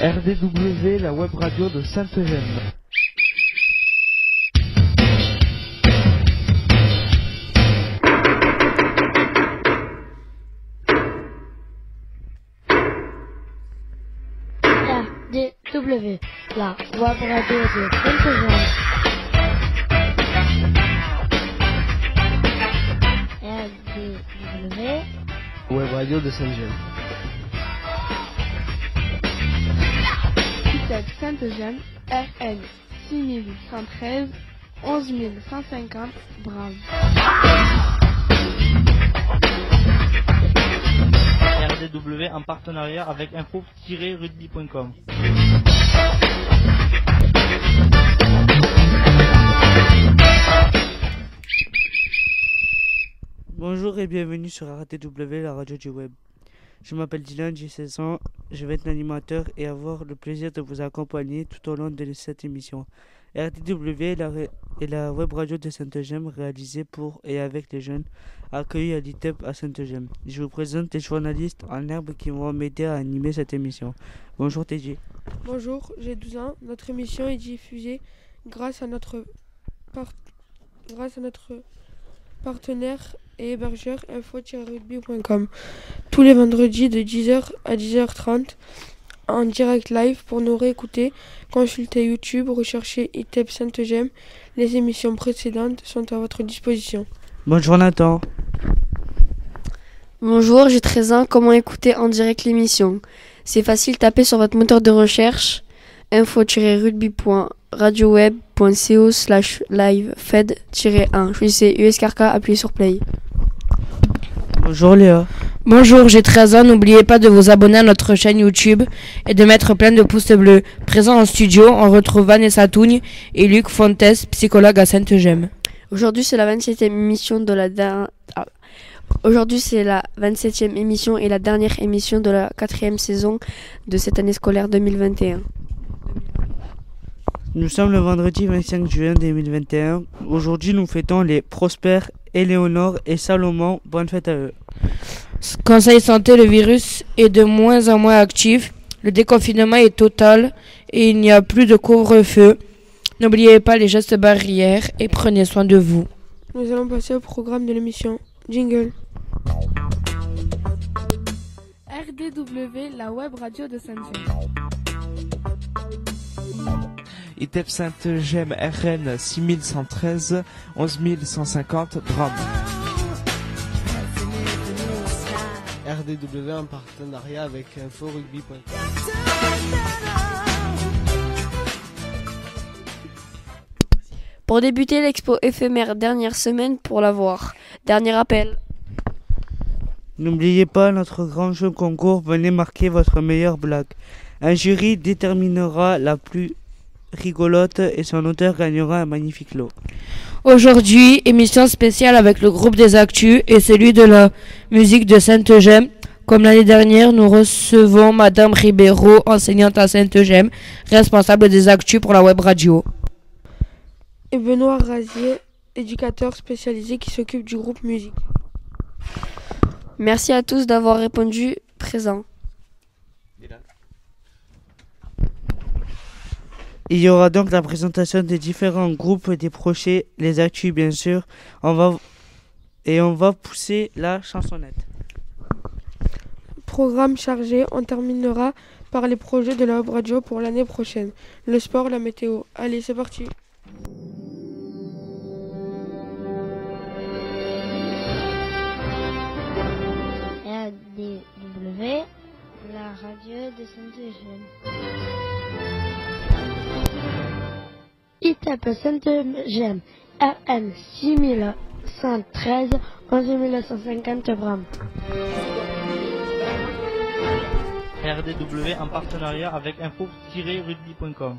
RDW, la web radio de Sainte-Gemme. RDW, la web radio de Sainte-Gemme. RDW, Web radio de Sainte-Gemme. Sainte-Gemme, RN 6113, 11150, Brave. RDW en partenariat avec info-rugby.com. Bonjour et bienvenue sur RDW, la radio du web. Je m'appelle Dylan, j'ai 16 ans, je vais être l'animateur et avoir le plaisir de vous accompagner tout au long de cette émission. RDW est la web radio de Sainte-Gemme réalisée pour et avec les jeunes accueillis à l'ITEP à Sainte-Gemme. Je vous présente les journalistes en herbe qui vont m'aider à animer cette émission. Bonjour TJ. Bonjour, j'ai 12 ans. Notre émission est diffusée grâce à notre partenaire et hébergeur info-rugby.com tous les vendredis de 10h à 10h30 en direct live. Pour nous réécouter, consultez YouTube, recherchez ITEP Sainte-Gemme. Les émissions précédentes sont à votre disposition. Bonjour Nathan. Bonjour, j'ai 13 ans. Comment écouter en direct l'émission? C'est facile, tapez sur votre moteur de recherche info-rugby.radioweb.co/live-fed-1. Choisissez USKRK, appuyez sur play. Bonjour Léa. Bonjour, j'ai 13 ans. N'oubliez pas de vous abonner à notre chaîne YouTube et de mettre plein de pouces bleus. Présent en studio, on retrouve Vanessa Tougne et Luc Fontes, psychologue à Sainte-Gemme. Aujourd'hui, c'est la 27e émission de la Aujourd'hui, c'est la 27e émission et la dernière émission de la 4e saison de cette année scolaire 2021. Nous sommes le vendredi 25 juin 2021. Aujourd'hui, nous fêtons les Prosper, Éléonore et Salomon. Bonne fête à eux. Conseil santé, le virus est de moins en moins actif. Le déconfinement est total et il n'y a plus de couvre-feu. N'oubliez pas les gestes barrières et prenez soin de vous. Nous allons passer au programme de l'émission. Jingle. RDW, la web radio de Sainte-Gemme. ITEP Sainte-Gemme, RN 6113, 11150, Drame. RDW en partenariat avec info-rugby.com. Pour débuter l'expo éphémère, dernière semaine pour la voir. Dernier appel. N'oubliez pas notre grand jeu concours, venez marquer votre meilleure blague. Un jury déterminera la plus rigolote et son auteur gagnera un magnifique lot. Aujourd'hui, émission spéciale avec le groupe des Actus et celui de la musique de Sainte-Gemme. Comme l'année dernière, nous recevons Madame Ribeiro, enseignante à Sainte-Gemme, responsable des Actus pour la web radio. Et Benoît Razier, éducateur spécialisé qui s'occupe du groupe musique. Merci à tous d'avoir répondu présent. Il y aura donc la présentation des différents groupes des projets, les actus bien sûr. On va pousser la chansonnette. Programme chargé, on terminera par les projets de la web radio pour l'année prochaine. Le sport, la météo. Allez, c'est parti. RDW, la radio de Sainte-Gemme. ITEP Sainte-Gemme, RN 6113, 11150 Brame. RDW en partenariat avec info-rugby.com.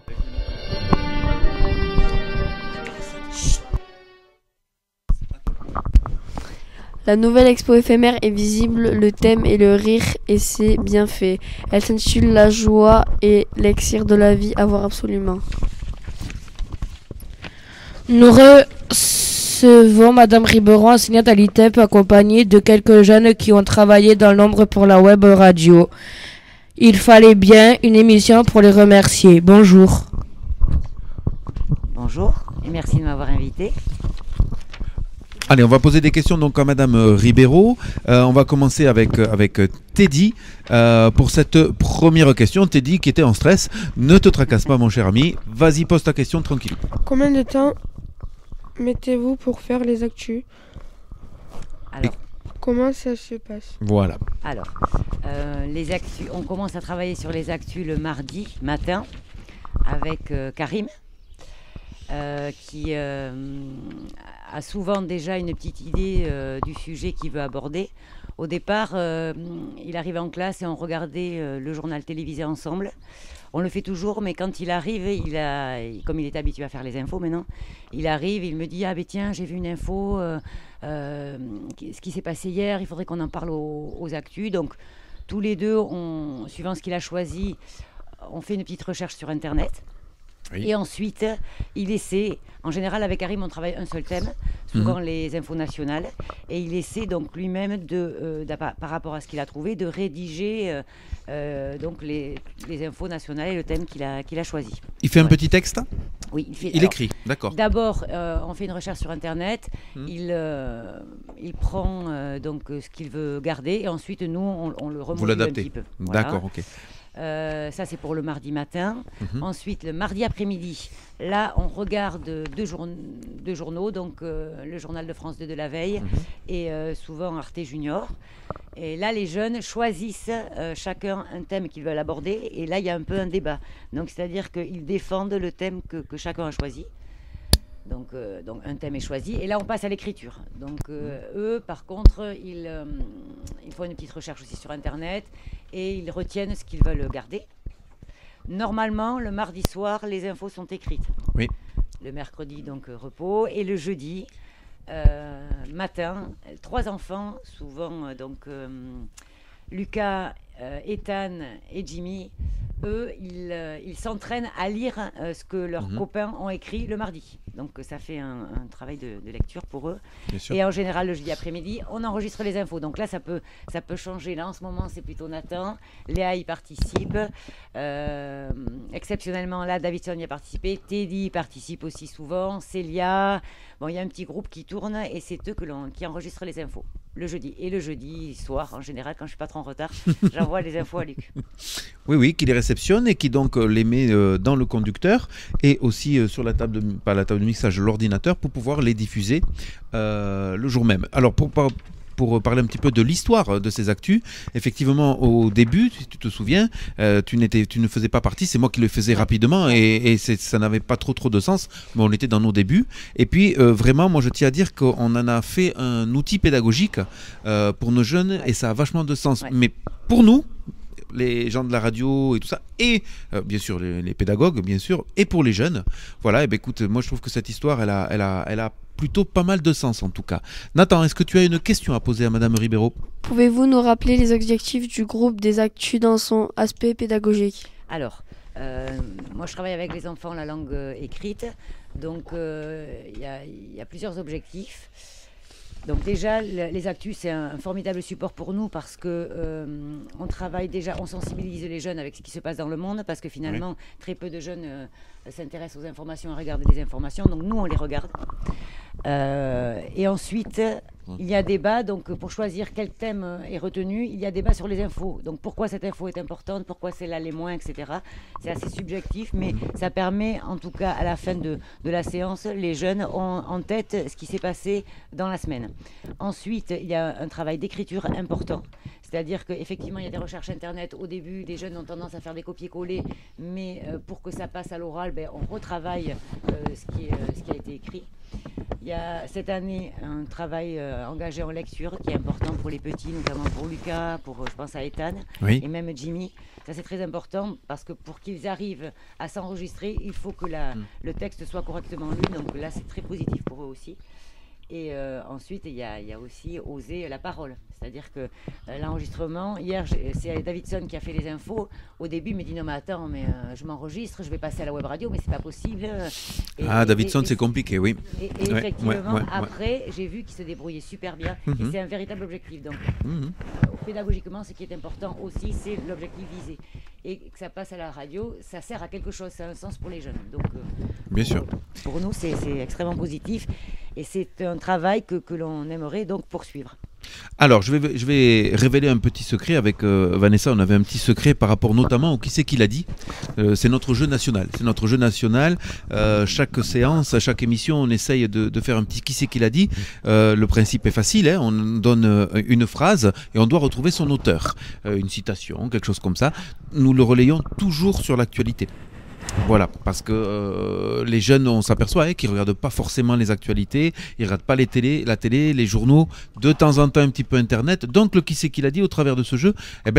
La nouvelle expo éphémère est visible, le thème est le rire et c'est bien fait. Elle s'intitule La joie et l'élixir de la vie à voir absolument. Nous recevons Madame Ribeiro, enseignante à l'ITEP, accompagnée de quelques jeunes qui ont travaillé dans l'ombre pour la web radio. Il fallait bien une émission pour les remercier. Bonjour. Bonjour et merci de m'avoir invité. Allez, on va poser des questions donc à Madame Ribeiro. On va commencer avec Teddy pour cette première question. Teddy qui était en stress, ne te tracasse pas mon cher ami. Vas-y, pose ta question tranquille. Combien de temps mettez-vous pour faire les actus? Alors, comment ça se passe? Voilà. Alors, les actus, on commence à travailler sur les actus le mardi matin avec Karim. Qui a souvent déjà une petite idée du sujet qu'il veut aborder. Au départ, il arrivait en classe et on regardait le journal télévisé ensemble. On le fait toujours, mais quand il arrive, comme il est habitué à faire les infos maintenant, il arrive, il me dit « Ah ben tiens, j'ai vu une info, ce qui s'est passé hier, il faudrait qu'on en parle aux actus. » Donc tous les deux, suivant ce qu'il a choisi, on fait une petite recherche sur Internet. Oui. Et ensuite, il essaie, en général avec Karim on travaille un seul thème, souvent les infos nationales, et il essaie donc lui-même, par rapport à ce qu'il a trouvé, de rédiger donc les infos nationales et le thème qu'il a choisi. Il fait un petit texte? Oui, il écrit, d'accord. D'abord, on fait une recherche sur Internet, il prend donc ce qu'il veut garder, et ensuite nous, on le remonte un petit peu. Voilà. D'accord, ok. Ça c'est pour le mardi matin. Ensuite le mardi après-midi, là on regarde deux journaux, donc le journal de France 2 de la veille et souvent Arte Junior. Et là les jeunes choisissent chacun un thème qu'ils veulent aborder, et là il y a un peu un débat. Donc c'est-à-dire qu'ils défendent le thème que chacun a choisi. Donc un thème est choisi et là on passe à l'écriture. Donc eux par contre ils font une petite recherche aussi sur Internet et ils retiennent ce qu'ils veulent garder. Normalement le mardi soir les infos sont écrites. Oui. Le mercredi donc repos, et le jeudi matin 3 enfants souvent donc Lucas, Ethan et Jimmy. Eux, ils s'entraînent à lire ce que leurs copains ont écrit le mardi. Donc ça fait un travail de lecture pour eux. Et en général, le jeudi après-midi, on enregistre les infos. Donc là, ça peut changer. Là, en ce moment, c'est plutôt Nathan. Léa y participe. Exceptionnellement, là, Davidson y a participé. Teddy y participe aussi souvent. Célia. Bon, il y a un petit groupe qui tourne et c'est eux qui enregistrent les infos. Le jeudi. Et le jeudi soir, en général, quand je ne suis pas trop en retard, j'envoie les infos à Luc. Oui, qui les réceptionne et qui donc les met dans le conducteur et aussi sur la table pas la table de mixage, l'ordinateur, pour pouvoir les diffuser le jour même. Alors pour parler un petit peu de l'histoire de ces actus, effectivement au début, si tu te souviens, tu ne faisais pas partie, c'est moi qui le faisais rapidement et ça n'avait pas trop de sens, mais on était dans nos débuts. Et puis vraiment, moi je tiens à dire qu'on en a fait un outil pédagogique pour nos jeunes et ça a vachement de sens. Mais pour nous, les gens de la radio et tout ça, et bien sûr les pédagogues, bien sûr, et pour les jeunes, voilà, et ben écoute, moi je trouve que cette histoire, elle a plutôt pas mal de sens en tout cas. Nathan, est-ce que tu as une question à poser à Madame Ribeiro? Pouvez-vous nous rappeler les objectifs du groupe des actus dans son aspect pédagogique? Alors, moi je travaille avec les enfants la langue écrite, donc il y a plusieurs objectifs. Donc déjà, les actus, c'est un formidable support pour nous parce que on travaille déjà, on sensibilise les jeunes avec ce qui se passe dans le monde, parce que finalement, très peu de jeunes s'intéressent aux informations, à regarder des informations, donc nous, on les regarde. Et ensuite, il y a débat, donc pour choisir quel thème est retenu, il y a débat sur les infos. Donc pourquoi cette info est importante, pourquoi celle-là l'est moins, etc. C'est assez subjectif, mais ça permet, en tout cas à la fin de la séance, les jeunes ont en tête ce qui s'est passé dans la semaine. Ensuite, il y a un travail d'écriture important. C'est-à-dire qu'effectivement, il y a des recherches Internet. Au début, les jeunes ont tendance à faire des copier-coller, mais pour que ça passe à l'oral, on retravaille ce qui a été écrit. Il y a cette année un travail engagé en lecture qui est important pour les petits, notamment pour Lucas, je pense à Ethan, et même Jimmy. Ça, c'est très important parce que pour qu'ils arrivent à s'enregistrer, il faut que le texte soit correctement lu. Donc là, c'est très positif pour eux aussi. Et ensuite, il y a aussi oser la parole. C'est-à-dire que l'enregistrement, hier, c'est Davidson qui a fait les infos. Au début, il me dit non, mais attends, mais je m'enregistre, je vais passer à la web radio, mais c'est pas possible. Davidson, c'est compliqué, oui. Et effectivement, après, j'ai vu qu'il se débrouillait super bien. Et c'est un véritable objectif. Donc, pédagogiquement, ce qui est important aussi, c'est l'objectif visé. Et que ça passe à la radio, ça sert à quelque chose, ça a un sens pour les jeunes. Donc, bien sûr. Pour nous, c'est extrêmement positif. Et c'est un travail que l'on aimerait donc poursuivre. Alors, je vais révéler un petit secret avec Vanessa. On avait un petit secret par rapport notamment au qui c'est qui l'a dit. C'est notre jeu national. C'est notre jeu national. Chaque séance, à chaque émission, on essaye de faire un petit qui c'est qui l'a dit. Le principe est facile. On donne une phrase et on doit retrouver son auteur. Une citation, quelque chose comme ça. Nous le relayons toujours sur l'actualité. Voilà, parce que les jeunes, on s'aperçoit qu'ils ne regardent pas forcément les actualités, ils ne regardent pas la télé, les journaux, de temps en temps un petit peu Internet. Donc le qui c'est qui l'a dit au travers de ce jeu,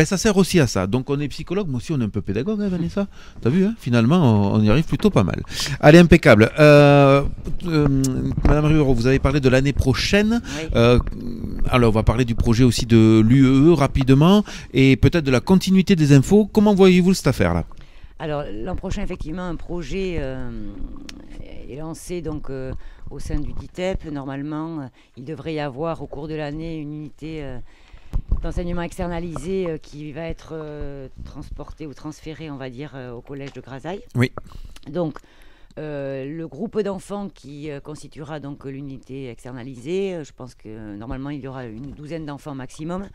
ça sert aussi à ça. Donc on est psychologue, moi aussi on est un peu pédagogue, hein, Vanessa. T'as vu, hein, finalement on y arrive plutôt pas mal. Allez, impeccable. Madame Ribeiro, vous avez parlé de l'année prochaine. Oui. Alors on va parler du projet aussi de l'UEE rapidement et peut-être de la continuité des infos. Comment voyez-vous cette affaire-là ? Alors l'an prochain, effectivement, un projet est lancé donc, au sein du DITEP. Normalement, il devrait y avoir au cours de l'année une unité d'enseignement externalisé qui va être transportée ou transférée, on va dire, au collège de Grasailles. Oui. Donc, le groupe d'enfants qui constituera donc l'unité externalisée, je pense que normalement il y aura une douzaine d'enfants maximum.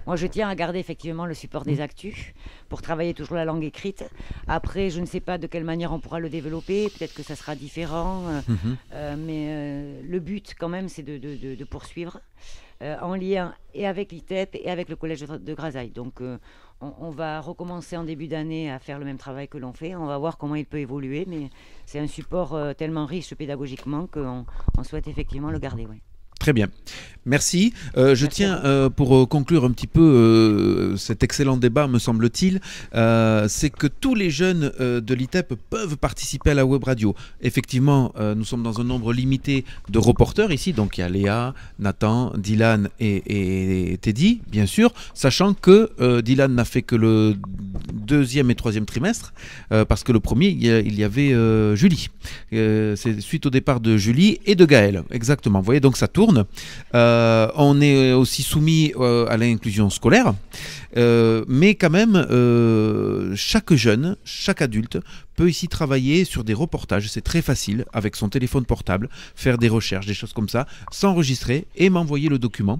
Moi, je tiens à garder effectivement le support des actus pour travailler toujours la langue écrite. Après, je ne sais pas de quelle manière on pourra le développer. Peut-être que ça sera différent. Mais le but, quand même, c'est de poursuivre en lien et avec l'ITEP et avec le collège de Grasailles. Donc, on va recommencer en début d'année à faire le même travail que l'on fait. On va voir comment il peut évoluer. Mais c'est un support tellement riche pédagogiquement qu'on souhaite effectivement le garder. Oui. Très bien. Merci. Je tiens, pour conclure un petit peu cet excellent débat, me semble-t-il, c'est que tous les jeunes de l'ITEP peuvent participer à la web radio. Effectivement, nous sommes dans un nombre limité de reporters ici. Donc, il y a Léa, Nathan, Dylan et Teddy, bien sûr, sachant que Dylan n'a fait que le 2e et 3e trimestre, parce que le premier, il y avait Julie. C'est suite au départ de Julie et de Gaël. Exactement. Vous voyez, donc ça tourne. On est aussi soumis à l'inclusion scolaire, mais quand même, chaque jeune, chaque adulte peut ici travailler sur des reportages. C'est très facile, avec son téléphone portable, faire des recherches, des choses comme ça, s'enregistrer et m'envoyer le document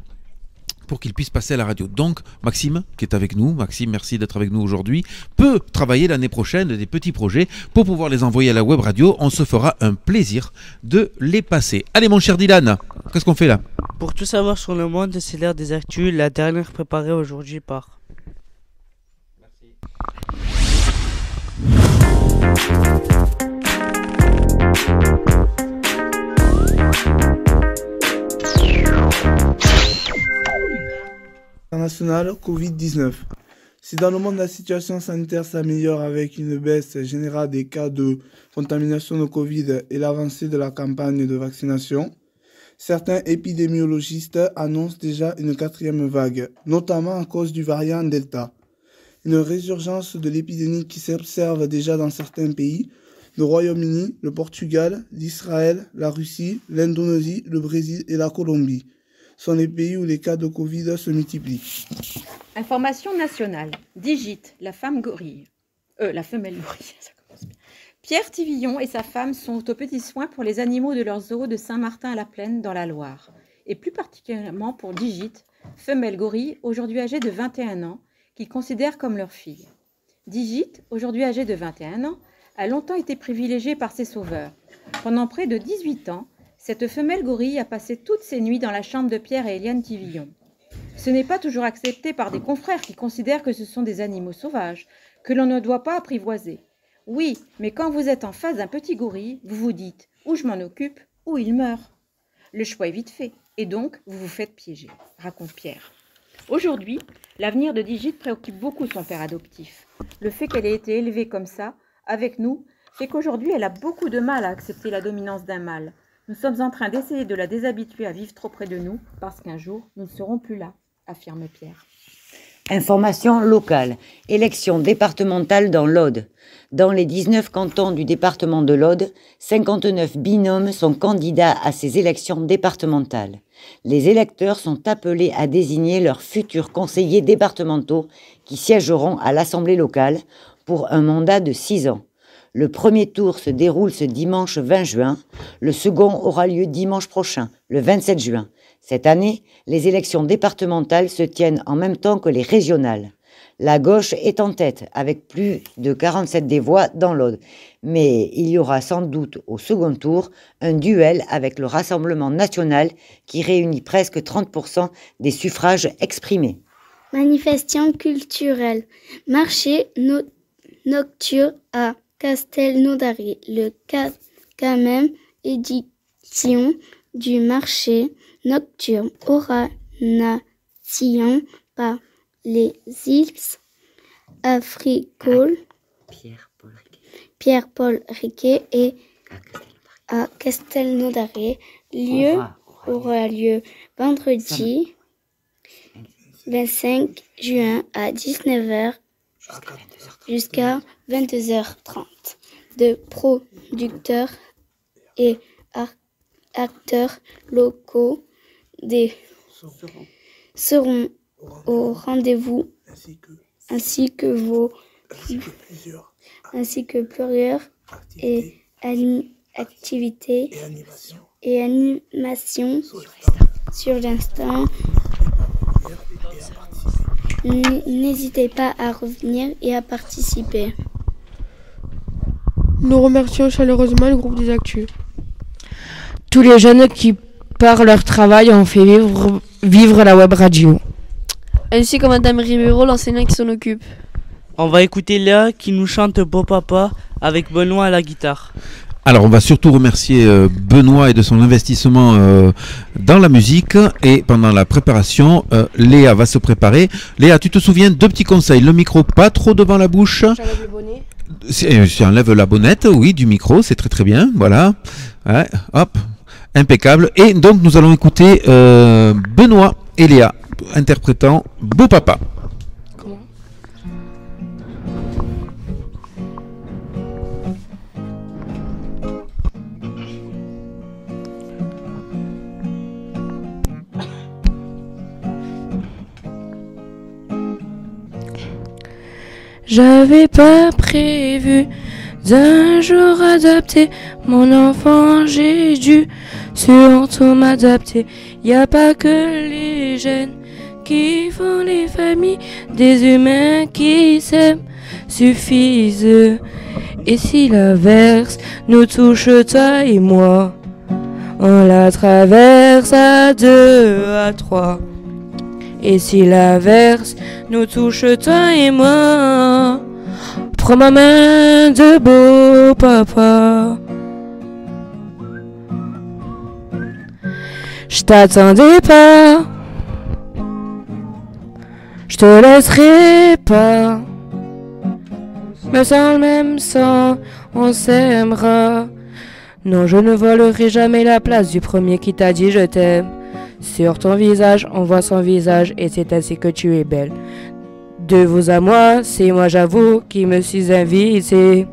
pour qu'il puisse passer à la radio. Donc, Maxime, qui est avec nous, Maxime, merci d'être avec nous aujourd'hui, peut travailler l'année prochaine des petits projets pour pouvoir les envoyer à la web radio. On se fera un plaisir de les passer. Allez, mon cher Dylan, qu'est-ce qu'on fait là ? Pour tout savoir sur le monde, c'est l'heure des actus, la dernière préparée aujourd'hui par... Merci. International Covid-19. Si dans le monde la situation sanitaire s'améliore avec une baisse générale des cas de contamination de Covid et l'avancée de la campagne de vaccination, certains épidémiologistes annoncent déjà une 4e vague, notamment à cause du variant Delta. Une résurgence de l'épidémie qui s'observe déjà dans certains pays, le Royaume-Uni, le Portugal, l'Israël, la Russie, l'Indonésie, le Brésil et la Colombie sont les pays où les cas de Covid se multiplient. Information nationale. Digite, la femelle gorille, ça commence bien. Pierre Tivillon et sa femme sont aux petits soins pour les animaux de leur zoo de Saint-Martin-à-la-Plaine dans la Loire. Et plus particulièrement pour Digite, femelle gorille, aujourd'hui âgée de 21 ans, qu'ils considèrent comme leur fille. Digite, aujourd'hui âgée de 21 ans, a longtemps été privilégiée par ses sauveurs. Pendant près de 18 ans, cette femelle gorille a passé toutes ses nuits dans la chambre de Pierre et Eliane Tivillon. Ce n'est pas toujours accepté par des confrères qui considèrent que ce sont des animaux sauvages, que l'on ne doit pas apprivoiser. Oui, mais quand vous êtes en face d'un petit gorille, vous vous dites « ou je m'en occupe, ou il meurt ». Le choix est vite fait, et donc vous vous faites piéger, raconte Pierre. Aujourd'hui, l'avenir de Digite préoccupe beaucoup son père adoptif. Le fait qu'elle ait été élevée comme ça, avec nous, fait qu'aujourd'hui elle a beaucoup de mal à accepter la dominance d'un mâle. Nous sommes en train d'essayer de la déshabituer à vivre trop près de nous, parce qu'un jour, nous ne serons plus là, affirme Pierre. Information locale. Élection départementale dans l'Aude. Dans les 19 cantons du département de l'Aude, 59 binômes sont candidats à ces élections départementales. Les électeurs sont appelés à désigner leurs futurs conseillers départementaux qui siégeront à l'Assemblée locale pour un mandat de 6 ans. Le premier tour se déroule ce dimanche 20 juin. Le second aura lieu dimanche prochain, le 27 juin. Cette année, les élections départementales se tiennent en même temps que les régionales. La gauche est en tête, avec plus de 47 des voix dans l'Aude. Mais il y aura sans doute au second tour un duel avec le Rassemblement national qui réunit presque 30% des suffrages exprimés. Manifestation culturelle. Marché nocturne à Castelnaudary. Le 4e édition du marché nocturne aura nation par les îles africaines Pierre-Paul Riquet et à Castelnaudary. Aura lieu vendredi 25 juin à 19h jusqu'à 22h30. De producteurs et acteurs locaux seront au rendez-vous ainsi que plusieurs activités et animations sur l'instant. N'hésitez pas à revenir et à participer. Nous remercions chaleureusement le groupe des Actus. Tous les jeunes qui, par leur travail, ont fait vivre la web radio. Ainsi que Madame Ribeiro, l'enseignant qui s'en occupe. On va écouter Léa qui nous chante Beau Papa avec Benoît à la guitare. Alors on va surtout remercier Benoît et de son investissement dans la musique, et pendant la préparation, Léa va se préparer. Léa, tu te souviens, 2 petits conseils: le micro pas trop devant la bouche. J'enlève le bonnet. Tu enlèves la bonnette, oui, du micro, c'est très très bien, voilà. Ouais, hop, impeccable. Et donc nous allons écouter Benoît et Léa interprétant Beau Papa. J'avais pas prévu d'un jour adopter mon enfant, j'ai dû surtout m'adapter. Y a pas que les gènes qui font les familles, des humains qui s'aiment suffisent. Et si l'averse nous touche, toi et moi, on la traverse à 2, à 3. Et si l'averse nous touche, toi et moi, prends ma main de beau papa. Je t'attendais pas, je te laisserai pas, mais sans le même sang, on s'aimera. Non, je ne volerai jamais la place du premier qui t'a dit je t'aime. Sur ton visage, on voit son visage et c'est ainsi que tu es belle. De vous à moi, c'est moi j'avoue qui me suis invitée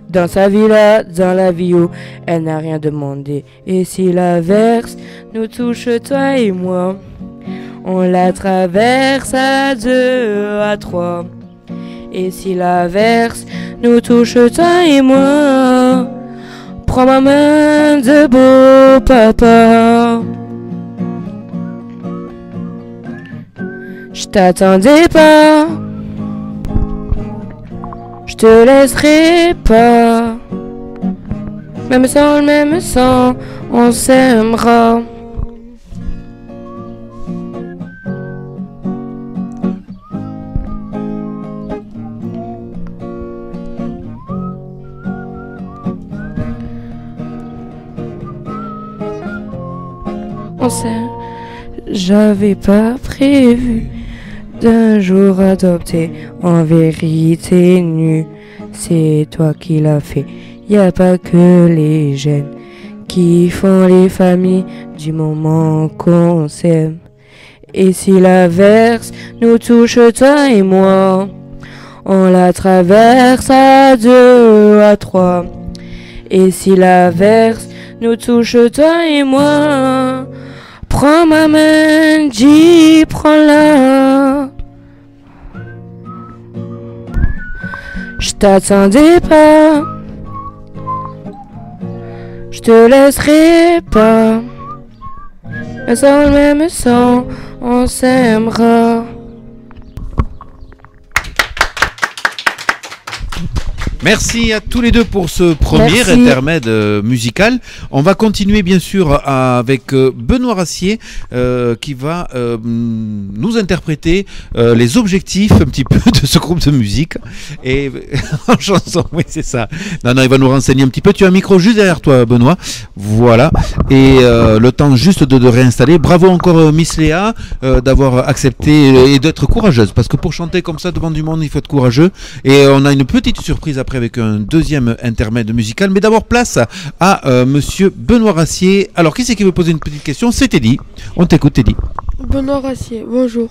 dans sa villa, dans la vie où elle n'a rien demandé. Et si l'averse nous touche, toi et moi, on la traverse à 2, à 3. Et si l'averse nous touche, toi et moi, prends ma main de beau papa. Je t'attendais pas, je te laisserai pas, même sans le même sang, on s'aimera. On s'aime, j'avais pas prévu d'un jour adopté, en vérité nue, c'est toi qui l'as fait. Y a pas que les gènes qui font les familles du moment qu'on s'aime. Et si l'averse nous touche, toi et moi, on la traverse à 2, à 3. Et si l'averse nous touche, toi et moi, prends ma main, dis, prends-la. Je t'attendais pas, je te laisserai pas, mais sans le même sang, on s'aimera. Merci à tous les deux pour ce premier Merci. intermède musical. On va continuer bien sûr avec Benoît Rassier qui va nous interpréter les objectifs un petit peu de ce groupe de musique. Et en chanson, oui c'est ça. Non, il va nous renseigner un petit peu. Tu as un micro juste derrière toi Benoît. Voilà. Et le temps juste de réinstaller. Bravo encore Miss Léa d'avoir accepté et d'être courageuse. Parce que pour chanter comme ça devant du monde, il faut être courageux. Et on a une petite surprise après avec un deuxième intermède musical. Mais d'abord place à monsieur Benoît Rassier. Alors qui c'est qui veut poser une petite question? C'est Teddy. On t'écoute Teddy. Benoît Rassier, bonjour.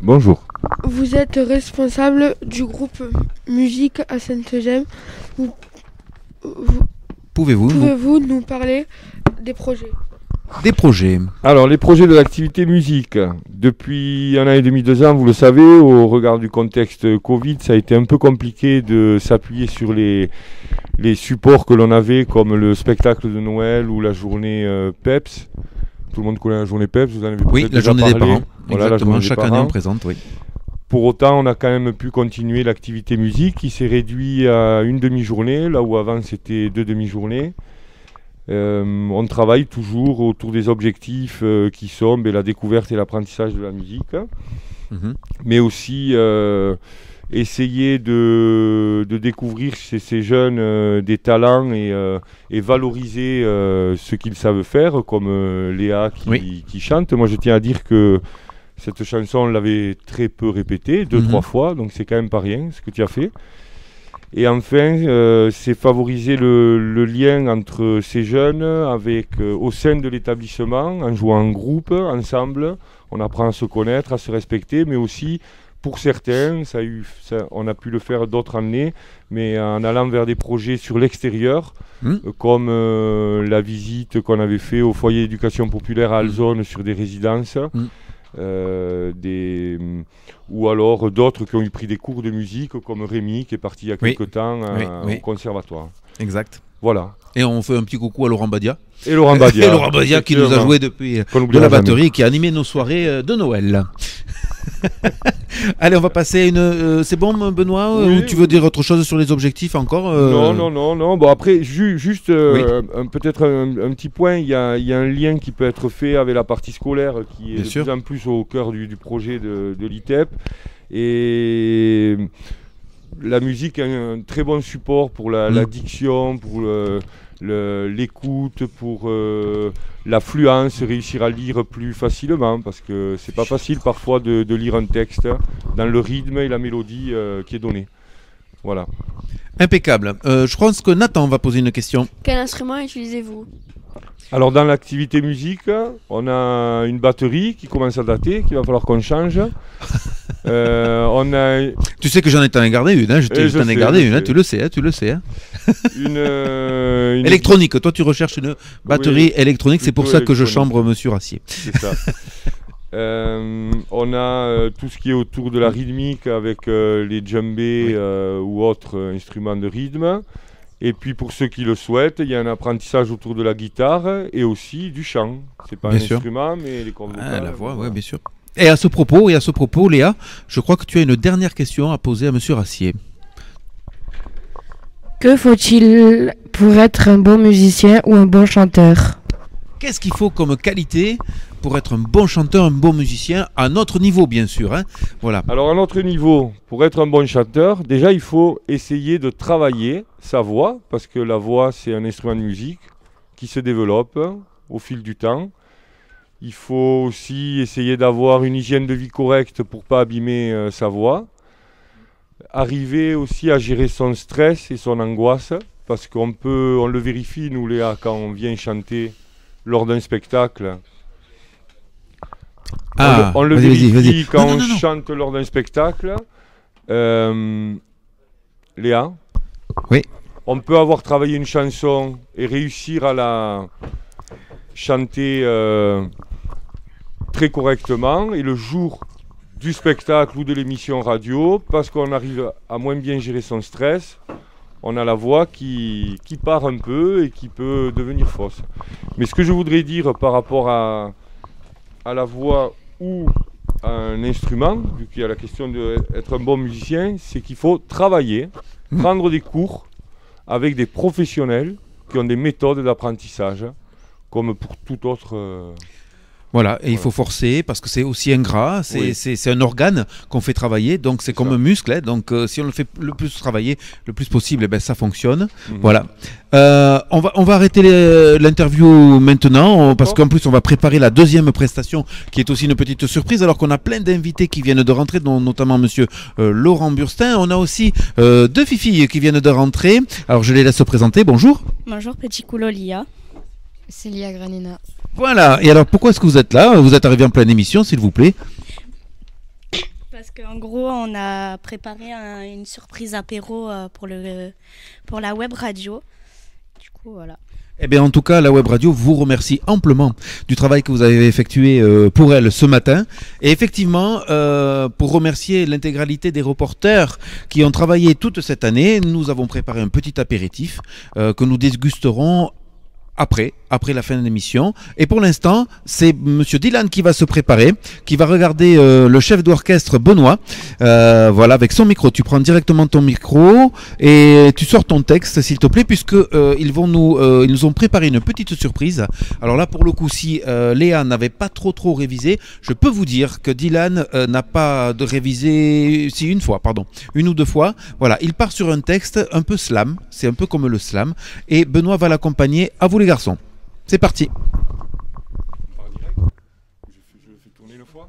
Bonjour. Vous êtes responsable du groupe musique à Sainte-Gemme. Pouvez-vous nous parler des projets? Des projets. Alors, les projets de l'activité musique. Depuis 1 an et demi, 2 ans, vous le savez, au regard du contexte Covid, ça a été un peu compliqué de s'appuyer sur les supports que l'on avait, comme le spectacle de Noël ou la journée PEPS. Tout le monde connaît la journée PEPS, vous en avez peut-être Oui, la déjà journée parlé. des parents. Voilà, Exactement, chaque année on parents. présente, oui. Pour autant, on a quand même pu continuer l'activité musique qui s'est réduite à une demi-journée, là où avant c'était 2 demi-journées. On travaille toujours autour des objectifs qui sont la découverte et l'apprentissage de la musique, mais aussi essayer de découvrir chez ces jeunes des talents et valoriser ce qu'ils savent faire, comme Léa qui chante. Moi je tiens à dire que cette chanson on l'avait très peu répétée, 2-3 fois, donc c'est quand même pas rien ce que tu as fait. Et enfin, c'est favoriser le lien entre ces jeunes avec, au sein de l'établissement, en jouant en groupe, ensemble. On apprend à se connaître, à se respecter, mais aussi, pour certains, on a pu le faire d'autres années, mais en allant vers des projets sur l'extérieur, comme la visite qu'on avait fait au foyer d'éducation populaire à Alzone sur des résidences. Ou alors d'autres qui ont eu pris des cours de musique comme Rémi qui est parti il y a quelques temps au conservatoire. Exact. Voilà. Et on fait un petit coucou à Laurent Badia. Et Laurent Badia. Et Laurent Badia qui nous a joué depuis de la batterie et qui a animé nos soirées de Noël. Allez, on va passer à une... c'est bon Benoît ou tu veux dire autre chose sur les objectifs encore Non. Bon après, juste peut-être un petit point, il y a un lien qui peut être fait avec la partie scolaire qui est de plus en plus au cœur du projet de l'ITEP. Et la musique est un très bon support pour la diction, pour l'écoute, pour l'affluence, réussir à lire plus facilement, parce que c'est pas facile parfois de lire un texte dans le rythme et la mélodie qui est donnée. Voilà. Impeccable. Je pense que Nathan va poser une question. Quel instrument utilisez-vous? Alors dans l'activité musique, on a une batterie qui commence à dater, qu'il va falloir qu'on change. Tu sais que j'en ai gardé une, hein, je t'en ai gardé une, hein, tu le sais. Hein. Une électronique, toi tu recherches une batterie électronique, c'est pour ça que je chambre Monsieur Rassier. C'est ça. On a tout ce qui est autour de la rythmique avec les djembés ou autres instruments de rythme. Et puis pour ceux qui le souhaitent, il y a un apprentissage autour de la guitare et aussi du chant. C'est pas un instrument, mais les cordes vocales. La voix, oui, bien sûr. Et à ce propos, Léa, je crois que tu as une dernière question à poser à Monsieur Rassier. Que faut-il pour être un bon musicien ou un bon chanteur? Qu'est-ce qu'il faut comme qualité pour être un bon chanteur, un bon musicien, à notre niveau bien sûr, hein. Voilà. Alors à notre niveau, pour être un bon chanteur, déjà il faut essayer de travailler sa voix, parce que la voix c'est un instrument de musique qui se développe au fil du temps. Il faut aussi essayer d'avoir une hygiène de vie correcte pour ne pas abîmer sa voix. Arriver aussi à gérer son stress et son angoisse, parce qu'on le vérifie, nous Léa, quand on vient chanter lors d'un spectacle. On le vérifie quand on chante lors d'un spectacle. Léa, oui. On peut avoir travaillé une chanson et réussir à la chanter très correctement, et le jour du spectacle ou de l'émission radio, parce qu'on arrive à moins bien gérer son stress, on a la voix qui part un peu et qui peut devenir fausse. Mais ce que je voudrais dire par rapport à la voix ou à un instrument, vu qu'il y a la question d'être un bon musicien, c'est qu'il faut travailler, prendre des cours avec des professionnels qui ont des méthodes d'apprentissage, comme pour tout autre... Voilà, et il faut forcer parce que c'est aussi ingrat, c'est un organe qu'on fait travailler, donc c'est comme un muscle, hein, donc si on le fait le plus travailler, le plus possible, eh ben, ça fonctionne. Voilà. On va arrêter l'interview maintenant, parce qu'en plus on va préparer la deuxième prestation qui est aussi une petite surprise, alors qu'on a plein d'invités qui viennent de rentrer, dont notamment monsieur Laurent Burstin. On a aussi deux filles qui viennent de rentrer, alors je les laisse se présenter. Bonjour. Bonjour, petit coulo Lia. C'est Lia Granina. Voilà, et alors pourquoi est-ce que vous êtes là? Vous êtes arrivé en pleine émission, s'il vous plaît. Parce qu'en gros, on a préparé une surprise apéro pour la web radio. Du coup, voilà. Eh bien, en tout cas, la web radio vous remercie amplement du travail que vous avez effectué pour elle ce matin. Et effectivement, pour remercier l'intégralité des reporters qui ont travaillé toute cette année, nous avons préparé un petit apéritif que nous dégusterons après la fin de l'émission. Et pour l'instant, c'est monsieur Dylan qui va se préparer, qui va regarder le chef d'orchestre Benoît, voilà, avec son micro. Tu prends directement ton micro et tu sors ton texte, s'il te plaît, puisque ils nous ont préparé une petite surprise. Alors là, pour le coup, si Léa n'avait pas trop révisé, je peux vous dire que Dylan n'a pas de révisé, si une ou deux fois. Voilà, il part sur un texte un peu slam, c'est un peu comme le slam, et Benoît va l'accompagner. À vous les garçons. C'est parti. Je fais tourner le foie.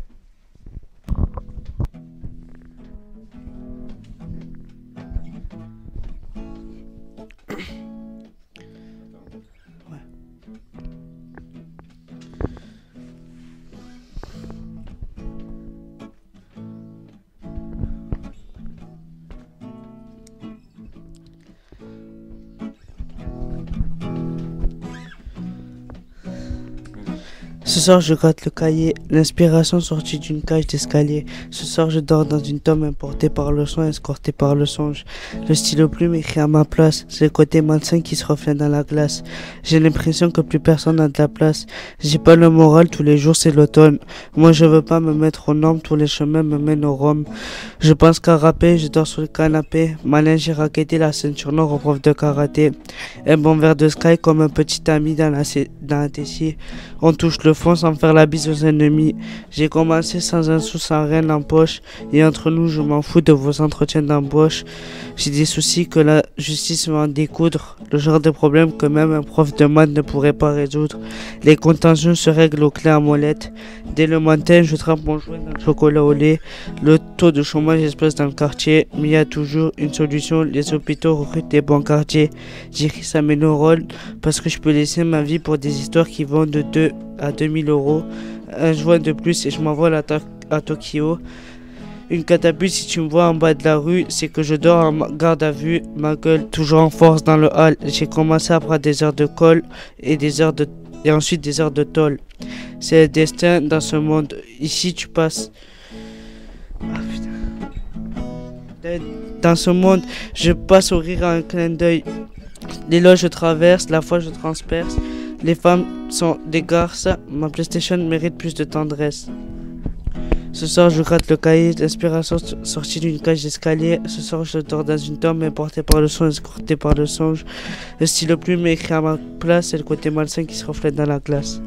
Ce soir je gratte le cahier, l'inspiration sortie d'une cage d'escalier. Ce soir je dors dans une tombe importée par le son, escortée par le songe. Le stylo plume écrit à ma place, c'est le côté malsain qui se reflète dans la glace. J'ai l'impression que plus personne n'a de la place. J'ai pas le moral, tous les jours c'est l'automne. Moi je veux pas me mettre aux normes, tous les chemins me mènent au Rhum. Je pense qu'à rapper, je dors sur le canapé. Malin j'ai raquetté la ceinture noire au prof de karaté. Un bon verre de Sky comme un petit ami dans la tessie. On touche le fond sans faire la bise aux ennemis. J'ai commencé sans un sou, sans rien en poche. Et entre nous, je m'en fous de vos entretiens d'embauche. J'ai des soucis que la justice va en découdre. Le genre de problème que même un prof de maths ne pourrait pas résoudre. Les contentieux se règlent au clé à molette. Dès le matin, je trempe mon joint dans le chocolat au lait. Le taux de chômage explose dans le quartier. Mais il y a toujours une solution. Les hôpitaux recrutent des bons quartiers. J'écris ça met le rôle parce que je peux laisser ma vie pour des histoires qui vont de 2 à 2000 €. Un joint de plus et je m'envole à Tokyo. Une catapulte si tu me vois en bas de la rue, c'est que je dors en garde à vue, ma gueule toujours en force dans le hall. J'ai commencé après des heures de colle et ensuite des heures de tôle. C'est le destin dans ce monde. Ici tu passes. Ah putain. Dans ce monde, je passe au rire à un clin d'œil. Les loges je traverse, la foi je transperce. Les femmes sont des garces, ma PlayStation mérite plus de tendresse. Ce soir je gratte le cahier, l'inspiration sortie d'une cage d'escalier. Ce soir je dors dans une tombe, importée par le son, escortée par le songe. Le stylo plume écrit à ma place, c'est le côté malsain qui se reflète dans la glace.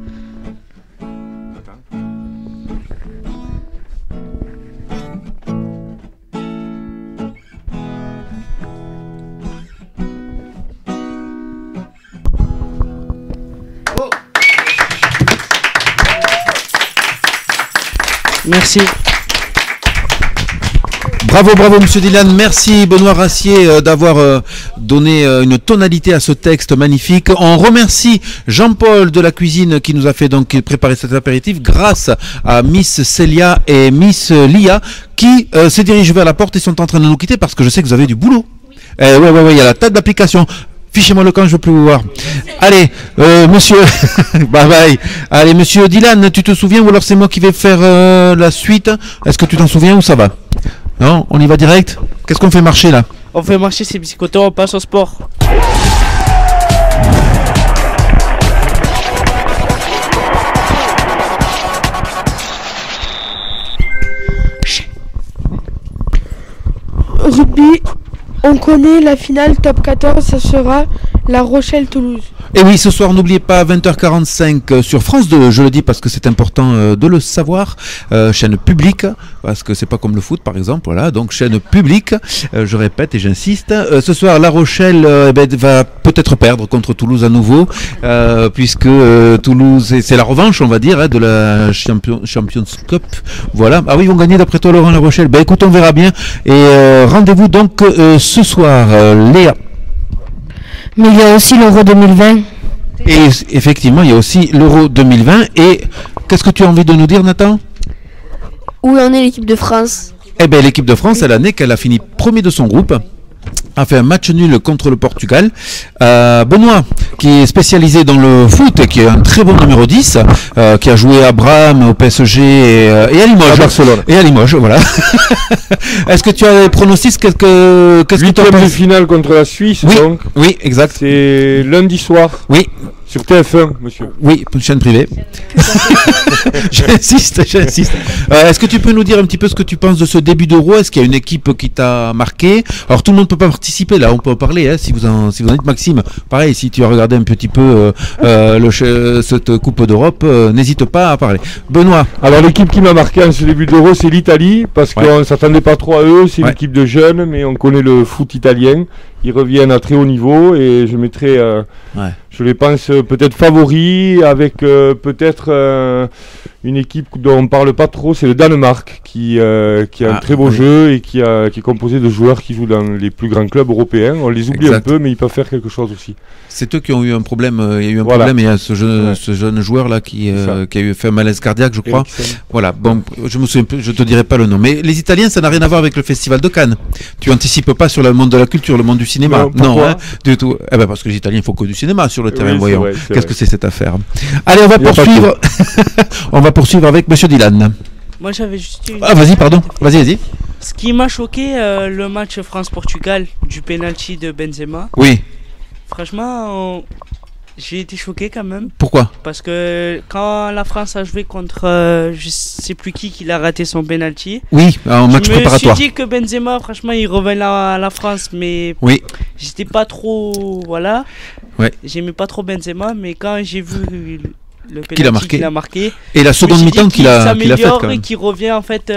Merci. Bravo, bravo, monsieur Dylan. Merci, Benoît Rassier, d'avoir donné une tonalité à ce texte magnifique. On remercie Jean-Paul de la cuisine qui nous a fait donc préparer cet apéritif grâce à Miss Célia et Miss Lia qui se dirigent vers la porte et sont en train de nous quitter parce que je sais que vous avez du boulot. Ouais, il y a la table d'application. Fichez-moi le camp, je veux plus vous voir. Allez, monsieur, bye bye. Allez, monsieur Dylan, tu te souviens ou alors c'est moi qui vais faire la suite? Est-ce que tu t'en souviens ou ça va? Non, on y va direct? Qu'est-ce qu'on fait marcher là? On fait marcher ces psychoteurs, on passe au sport. Rugby, on connaît la finale top 14, ça sera La Rochelle-Toulouse. Et oui, ce soir, n'oubliez pas, 20h45 sur France 2, je le dis parce que c'est important de le savoir, chaîne publique, parce que c'est pas comme le foot par exemple, voilà, donc chaîne publique, je répète et j'insiste. Ce soir, La Rochelle va peut-être perdre contre Toulouse à nouveau, puisque Toulouse, c'est la revanche, on va dire, de la Champions Cup, voilà. Ah oui, ils vont gagner d'après toi, Laurent, La Rochelle? Ben écoute, on verra bien, et rendez-vous donc ce soir, Léa. Mais il y a aussi l'Euro 2020. Et effectivement, il y a aussi l'Euro 2020. Et qu'est-ce que tu as envie de nous dire, Nathan? Où en est l'équipe de France? Eh bien, l'équipe de France, elle a fini premier de son groupe. A fait un match nul contre le Portugal. Benoît, qui est spécialisé dans le foot et qui est un très bon numéro 10, qui a joué à Brame, au PSG et à Limoges. À Barcelone. Et à Limoges, voilà. Est-ce que tu as des pronostics? Qu'est-ce que tu en Huitième de penses? finale contre la Suisse, Oui, donc. oui, exact. C'est lundi soir. Oui. Sur TF1, monsieur. Oui, chaîne privée. J'insiste. Est-ce que tu peux nous dire un petit peu ce que tu penses de ce début d'Euro? Est-ce qu'il y a une équipe qui t'a marqué? Alors tout le monde ne peut pas participer, là on peut en parler, hein, si vous en dites. Maxime, pareil, si tu as regardé un petit peu cette Coupe d'Europe, n'hésite pas à parler. Benoît. Alors l'équipe qui m'a marqué en ce début d'Euro, c'est l'Italie, parce qu'on ne s'attendait pas trop à eux, c'est une équipe de jeunes, mais on connaît le foot italien. Ils reviennent à très haut niveau et je mettrai, je les pense peut-être favoris avec peut-être une équipe dont on ne parle pas trop, c'est le Danemark qui a un très beau jeu et qui est composé de joueurs qui jouent dans les plus grands clubs européens. On les oublie un peu, mais ils peuvent faire quelque chose aussi. C'est eux qui ont eu un problème. Il y a eu un problème et il y a ce jeune joueur là qui a fait un malaise cardiaque, je crois. Voilà. Bon, je me souviens plus, je te dirai pas le nom. Mais les Italiens, ça n'a rien à voir avec le Festival de Cannes. Tu anticipes pas sur le monde de la culture, le monde du cinéma. Non, hein, du tout. Eh ben parce que les Italiens, il faut que du cinéma sur le terrain. Voyons. Qu'est-ce que c'est cette affaire? Allez, on va poursuivre. On va poursuivre avec Monsieur Dylan. Moi, j'avais juste une... Ah, vas-y, pardon. Vas-y. Ce qui m'a choqué, le match France-Portugal du penalty de Benzema. Oui. Franchement, j'ai été choqué quand même. Pourquoi? Parce que quand la France a joué contre je sais plus qui a raté son penalty. Oui, en match préparatoire. Je me suis dit que Benzema, franchement, il revenait à la France, mais j'étais pas trop, voilà. Ouais. J'aimais pas trop Benzema, mais quand j'ai vu le penalty qu'il a marqué, et la seconde mi-temps qu'il a fait, et qu'il revient en fait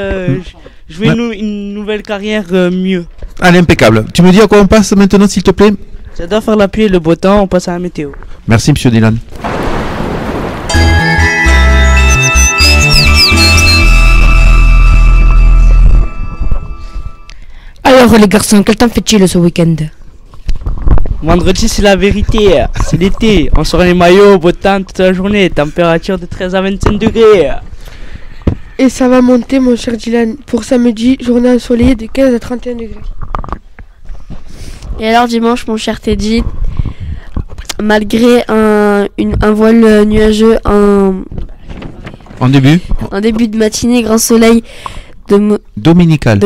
jouer une nouvelle carrière mieux. Allez, impeccable. Tu me dis à quoi on passe maintenant, s'il te plaît? J'adore faire la pluie et le beau temps, on passe à la météo. Merci, monsieur Dylan. Alors les garçons, quel temps fait-il ce week-end? Vendredi, c'est la vérité, c'est l'été. On sort les maillots, beau temps toute la journée, température de 13 à 25 degrés. Et ça va monter, mon cher Dylan. Pour samedi, journée ensoleillée de 15 à 31 degrés. Et alors dimanche, mon cher Teddy, malgré un voile nuageux en début de matinée, grand soleil dominical.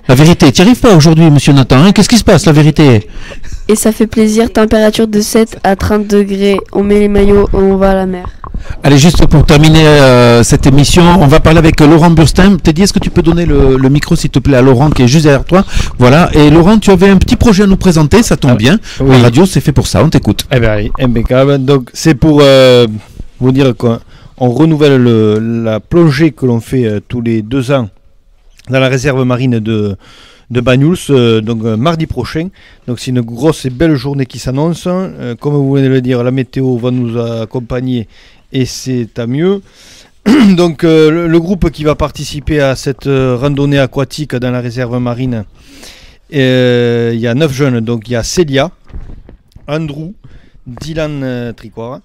La vérité, tu n'y arrives pas aujourd'hui, monsieur Nathan, hein? Qu'est-ce qui se passe, la vérité? Et ça fait plaisir, température de 7 à 30 degrés, on met les maillots, on va à la mer. Allez, juste pour terminer cette émission, on va parler avec Laurent Burstein. Teddy, est-ce que tu peux donner le micro, s'il te plaît, à Laurent qui est juste derrière toi? Voilà, et Laurent, tu avais un petit projet à nous présenter, ça tombe bien. Oui. La radio, c'est fait pour ça, on t'écoute. Eh bien, impeccable. Donc, c'est pour vous dire qu'on renouvelle la plongée que l'on fait tous les 2 ans dans la réserve marine de Banyuls, donc mardi prochain. Donc c'est une grosse et belle journée qui s'annonce. Comme vous venez de le dire, la météo va nous accompagner et c'est à mieux. Donc le groupe qui va participer à cette randonnée aquatique dans la réserve marine, il y a 9 jeunes. Donc il y a Célia, Andrew, Dylan Tricora,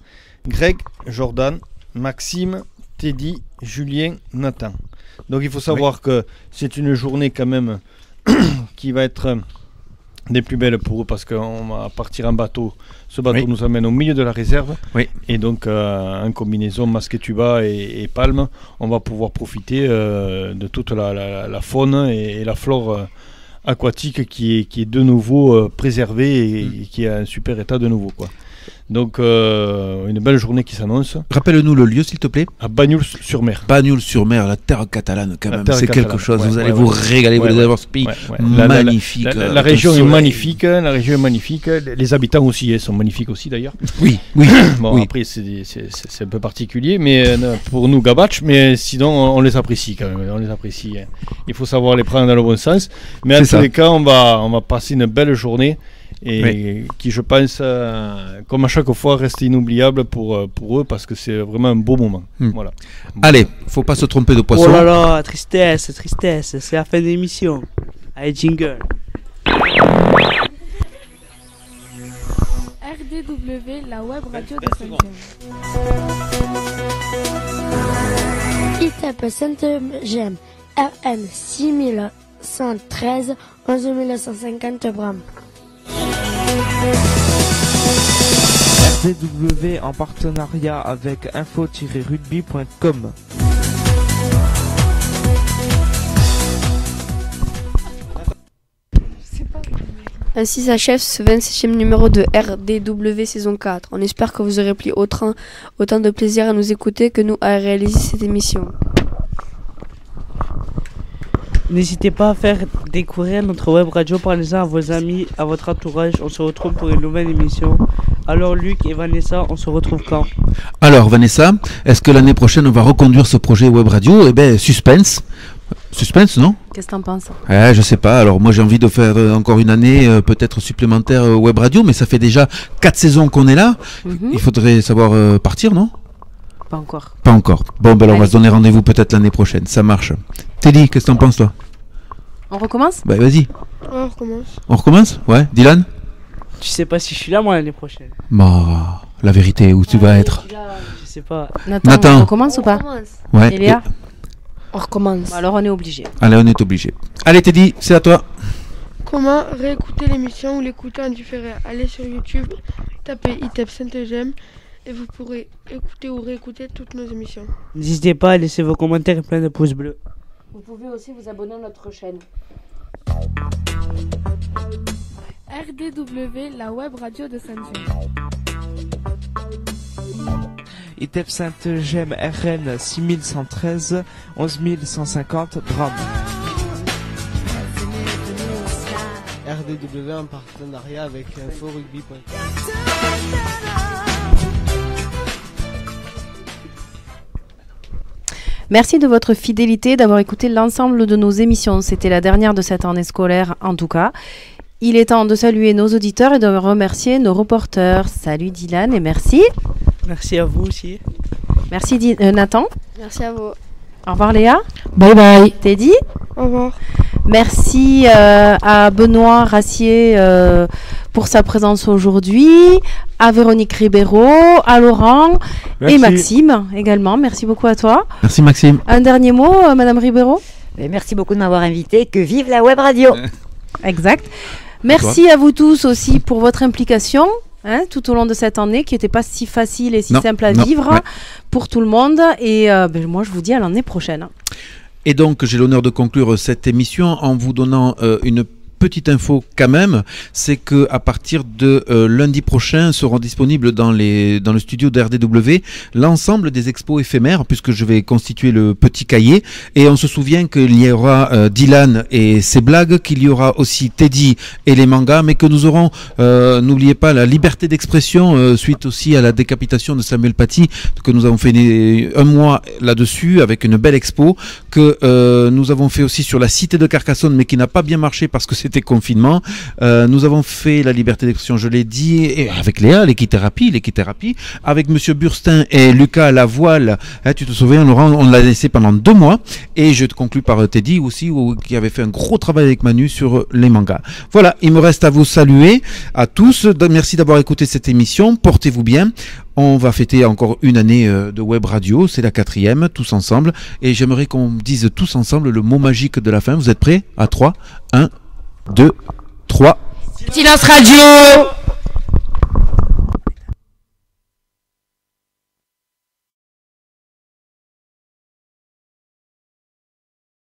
Greg, Jordan, Maxime, Teddy, Julien, Nathan. Donc il faut savoir que c'est une journée quand même qui va être des plus belles pour eux parce qu'on va partir en bateau. Ce bateau nous amène au milieu de la réserve. Et donc en combinaison masque tuba et palme, on va pouvoir profiter de toute la faune et la flore aquatique qui est de nouveau préservée et qui est en super état de nouveau, quoi. Donc une belle journée qui s'annonce. Rappelle-nous le lieu s'il te plaît. À Banyuls-sur-Mer. Banyuls-sur-Mer, la terre catalane quand même. C'est quelque chose. Vous allez vous régaler, vous allez avoir ce pays magnifique. La région est magnifique. La région est magnifique. Les habitants aussi sont magnifiques aussi d'ailleurs. Oui. Bon après c'est un peu particulier, mais pour nous Gabatch, mais sinon on les apprécie quand même. On les apprécie. Il faut savoir les prendre dans le bon sens. Mais en tous les cas, on va passer une belle journée. Et qui je pense comme à chaque fois reste inoubliable pour eux parce que c'est vraiment un beau moment. Voilà. Allez, faut pas se tromper de poisson. Oh là là, tristesse, c'est la fin de l'émission. Allez, jingle. RDW, la web radio de Saint-Gemme. ITEP Saint-Gemme, RN 6113, 11150 Bram. RDW en partenariat avec info-rugby.com. Ainsi s'achève ce 27e numéro de RDW saison 4. On espère que vous aurez pris autant de plaisir à nous écouter que nous à réaliser cette émission. N'hésitez pas à faire découvrir notre web radio, parlez-en à vos amis, à votre entourage. On se retrouve pour une nouvelle émission. Alors Luc et Vanessa, on se retrouve quand? Alors Vanessa, est-ce que l'année prochaine on va reconduire ce projet web radio? Eh bien suspense. Suspense, non? Qu'est-ce que t'en penses? Je sais pas, alors moi j'ai envie de faire encore une année peut-être supplémentaire web radio, mais ça fait déjà 4 saisons qu'on est là. Il faudrait savoir partir, non? Pas encore. Pas encore. Bon, ben alors on va se donner rendez-vous peut-être l'année prochaine, ça marche. Teddy, qu'est-ce que t'en penses toi? On recommence? Bah vas-y. On recommence. On recommence? Ouais, Dylan? Tu sais pas si je suis là moi l'année prochaine. Bah, la vérité, où tu vas être? Je sais pas. Nathan, on recommence ou pas? Ouais. Elia? On recommence. Alors on est obligé. Allez, on est obligé. Allez Teddy, c'est à toi. Comment réécouter l'émission ou l'écouter en différé? Allez sur YouTube, tapez ITEP Saint-Gemme et vous pourrez écouter ou réécouter toutes nos émissions. N'hésitez pas à laisser vos commentaires et plein de pouces bleus. Vous pouvez aussi vous abonner à notre chaîne. RDW, la web radio de Saint-Gemme. ITEP Saint-Gemme RN 6113, 11150 Bram. RDW en partenariat avec info-rugby.com. Merci de votre fidélité, d'avoir écouté l'ensemble de nos émissions. C'était la dernière de cette année scolaire en tout cas. Il est temps de saluer nos auditeurs et de remercier nos reporters. Salut Dylan et merci. Merci à vous aussi. Merci Nathan. Merci à vous. Au revoir Léa. Bye bye. Teddy. Au revoir. Merci à Benoît Rassier pour sa présence aujourd'hui, à Véronique Ribeiro, à Laurent et Maxime également. Merci beaucoup à toi. Merci Maxime. Un dernier mot, Madame Ribeiro? Merci beaucoup de m'avoir invité. Que vive la web radio. Exact. Merci à vous tous aussi pour votre implication tout au long de cette année qui n'était pas si facile et si simple à vivre pour tout le monde. Et moi, je vous dis à l'année prochaine. Et donc, j'ai l'honneur de conclure cette émission en vous donnant une petite info quand même, c'est que à partir de lundi prochain seront disponibles dans le studio d'RDW l'ensemble des expos éphémères, puisque je vais constituer le petit cahier, et on se souvient qu'il y aura Dylan et ses blagues, qu'il y aura aussi Teddy et les mangas, mais que nous aurons, n'oubliez pas, la liberté d'expression suite aussi à la décapitation de Samuel Paty, que nous avons fait un mois là-dessus avec une belle expo, que nous avons fait aussi sur la cité de Carcassonne, mais qui n'a pas bien marché parce que c'est c'était confinement. Nous avons fait la liberté d'expression, je l'ai dit, et avec Léa, l'équithérapie, avec Monsieur Burstin et Lucas à la voile. Hein, tu te souviens, Laurent, on l'a laissé pendant 2 mois. Et je te conclus par Teddy aussi, qui avait fait un gros travail avec Manu sur les mangas. Voilà, il me reste à vous saluer à tous. Merci d'avoir écouté cette émission. Portez-vous bien. On va fêter encore une année de web radio, c'est la 4e, tous ensemble. Et j'aimerais qu'on dise tous ensemble le mot magique de la fin. Vous êtes prêts? À 3, 1, 2, 3. Silence radio!